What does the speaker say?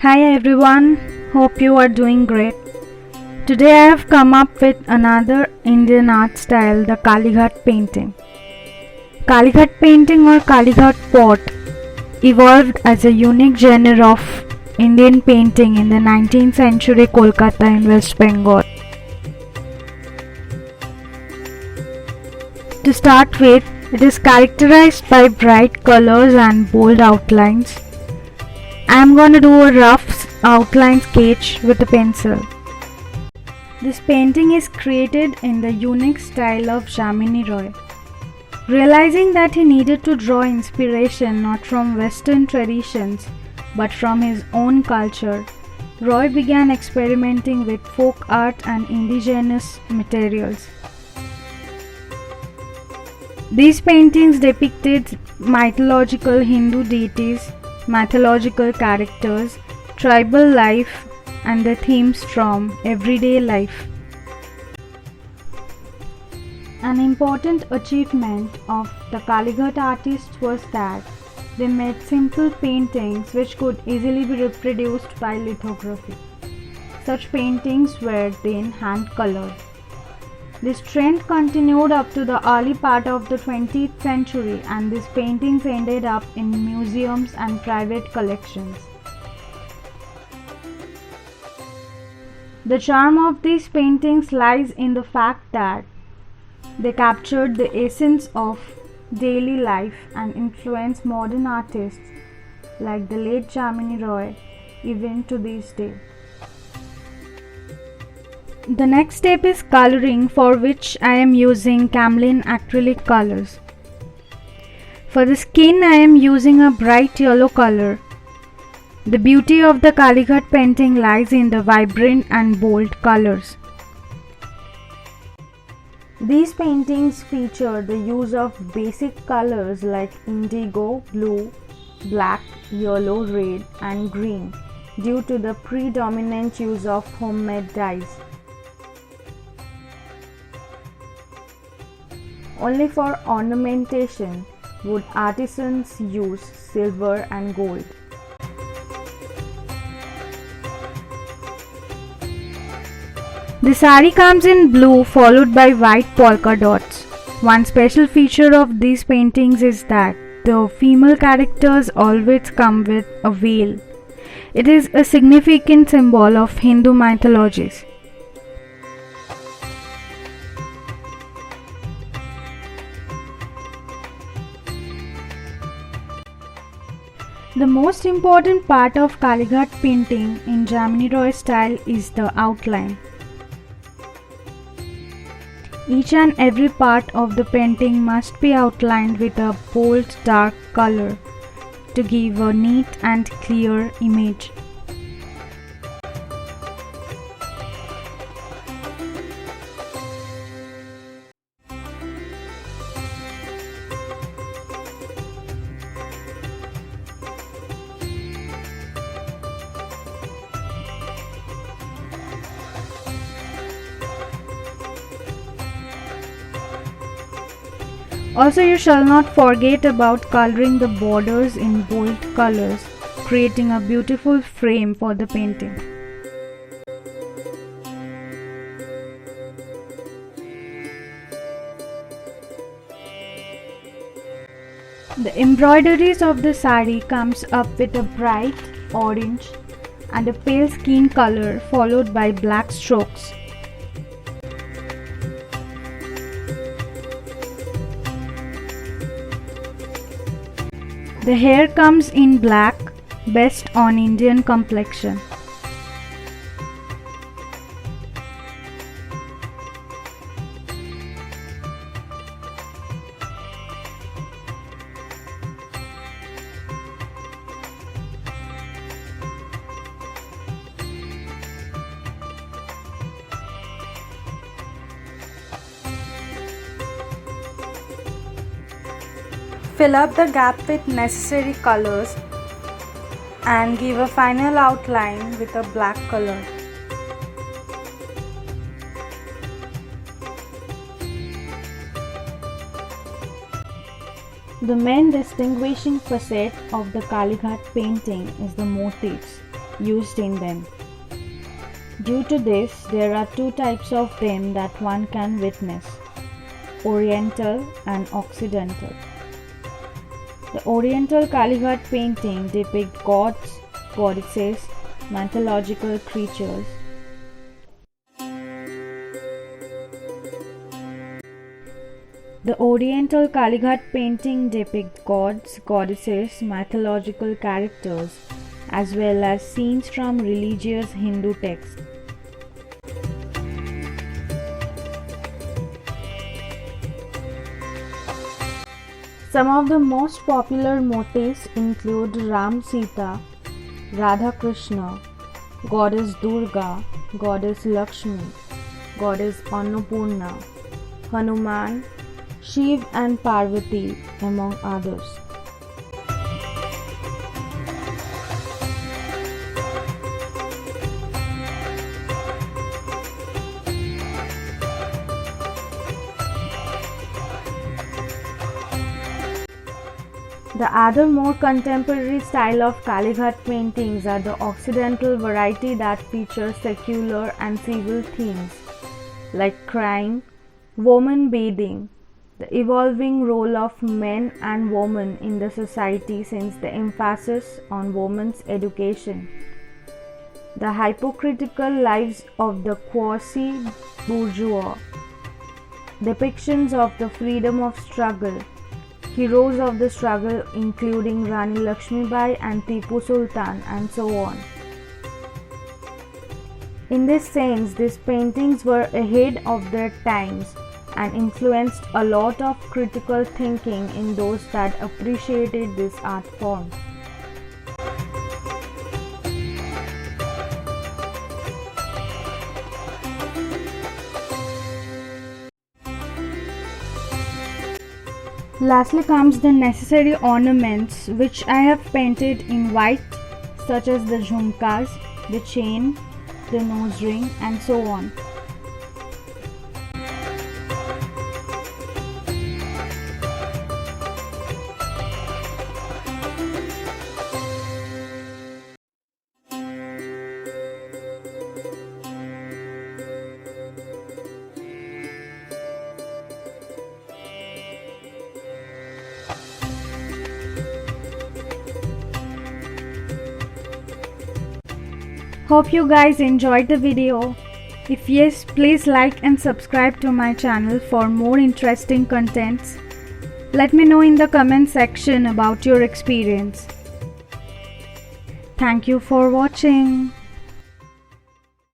Hi everyone, hope you are doing great. Today I have come up with another Indian art style, the Kalighat painting. Kalighat painting or Kalighat pot evolved as a unique genre of Indian painting in the 19th century Kolkata in West Bengal. To start with, it is characterized by bright colors and bold outlines. I am going to do a rough outline sketch with a pencil. This painting is created in the unique style of Jamini Roy. Realizing that he needed to draw inspiration not from Western traditions but from his own culture, Roy began experimenting with folk art and indigenous materials. These paintings depicted mythological Hindu deities, mythological characters, tribal life, and the themes from everyday life. An important achievement of the Kalighat artists was that they made simple paintings which could easily be reproduced by lithography. Such paintings were then hand colored. This trend continued up to the early part of the 20th century, and these paintings ended up in museums and private collections. The charm of these paintings lies in the fact that they captured the essence of daily life and influenced modern artists like the late Jamini Roy even to this day. The next step is coloring, for which I am using Camlin acrylic colors. For the skin I am using a bright yellow color. The beauty of the Kalighat painting lies in the vibrant and bold colors. These paintings feature the use of basic colors like indigo, blue, black, yellow, red and green due to the predominant use of homemade dyes. Only for ornamentation would artisans use silver and gold. The sari comes in blue followed by white polka dots. One special feature of these paintings is that the female characters always come with a veil. It is a significant symbol of Hindu mythologies. The most important part of Kalighat painting in Jamini Roy style is the outline. Each and every part of the painting must be outlined with a bold dark color to give a neat and clear image. Also, you shall not forget about coloring the borders in bold colors, creating a beautiful frame for the painting. The embroideries of the sari comes up with a bright orange and a pale skin color followed by black strokes. The hair comes in black, best on Indian complexion. Fill up the gap with necessary colors and give a final outline with a black color. The main distinguishing facet of the Kalighat painting is the motifs, used in them. Due to this, there are two types of them that one can witness: Oriental and Occidental. The Oriental Kalighat painting depicts gods, goddesses, mythological creatures. The Oriental Kalighat painting depicts gods, goddesses, mythological characters, as well as scenes from religious Hindu texts. Some of the most popular motifs include Ram Sita, Radha Krishna, Goddess Durga, Goddess Lakshmi, Goddess Annapurna, Hanuman, Shiv and Parvati, among others. The other more contemporary style of Kalighat paintings are the Occidental variety that features secular and civil themes like crime, woman bathing, the evolving role of men and women in the society since the emphasis on women's education, the hypocritical lives of the quasi-bourgeois, depictions of the freedom of struggle, heroes of the struggle including Rani Lakshmibai and Tipu Sultan, and so on. In this sense, these paintings were ahead of their times and influenced a lot of critical thinking in those that appreciated this art form. Lastly comes the necessary ornaments, which I have painted in white, such as the jhumkas, the chain, the nose ring, and so on. Hope you guys enjoyed the video. If yes, please like and subscribe to my channel for more interesting contents. Let me know in the comment section about your experience. Thank you for watching.